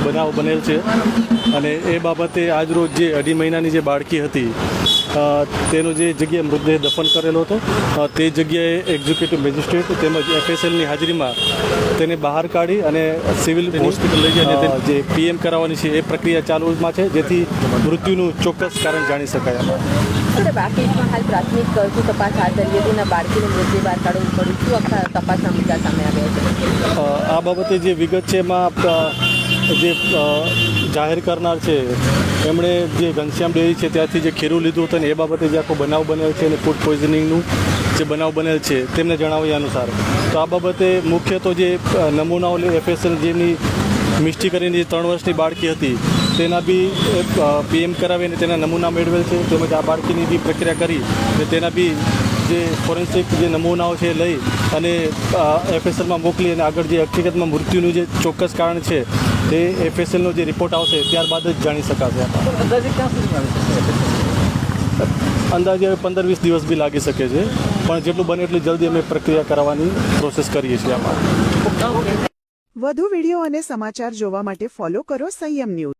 બનાવ બનેલ છે અને એ બાબતે આજરોજ જે 2.5 મહિનાની જે બાળકી હતી તેનો જે જગ્યાએ મૃતદેહ દફન કરેલો હતો તે જગ્યાએ એક્ઝિક્યુટિવ મેજિસ્ટ્રેટ તેમજ એફએસએલની હાજરીમાં તેને બહાર કાઢી અને સિવિલ હોસ્પિટલ લઈ જઈને જે પીએમ કરાવવાની છે એ પ્રક્રિયા ચાલુમાં છે, જેથી મૃત્યુનું ચોક્કસ કારણ જાણી શકાય. સાહેબ, આ કેસમાં હાલ પ્રાથમિક તપાસ હાથ ધરી હતી અને બાળકીને મૃતદેહ બહાર કાઢવું પડ્યું. શું આખા તપાસના મુદ્દા સામે આવ્યા છે? આ બાબતે જે વિગત છે એમાં જે જાહેર કરનાર છે એમણે જે ઘનશ્યામ ડેરી છે ત્યાંથી જે ખીરું લીધું હતું ને એ બાબતે જે આખો બનાવ બનેલ છે અને ફૂડ પોઈઝનિંગનું જે બનાવ બનેલ છે તેમને જણાવ્યા અનુસાર તો આ બાબતે મુખ્ય તો જે નમૂનાઓ એફએસએલ જેમની મિસ્ટી કરીને જે 3 વર્ષની બાળકી હતી તેના બી પીએમ કરાવીને તેના નમૂના મેળવેલ છે, તેમજ આ બાળકીની બી પ્રક્રિયા કરી અને તેના બી જે ફોરેન્સિક જે નમૂનાઓ છે લઈ અને એફએસએલમાં મોકલી અને આગળ જે હકીકતમાં મૃત્યુનું જે ચોક્કસ કારણ છે તે એફએસએલનો જે રિપોર્ટ આવશે ત્યારબાદ જ જાણી શકાશે. અંદાજે 15-20 દિવસ બી લાગી શકે છે, પણ જેટલું બને એટલી જલ્દી અમે પ્રક્રિયા કરાવવાની પ્રોસેસ કરીએ છીએ. આમાં વધુ વિડીયો અને સમાચાર જોવા માટે ફોલો કરો સંયમ ન્યૂઝ.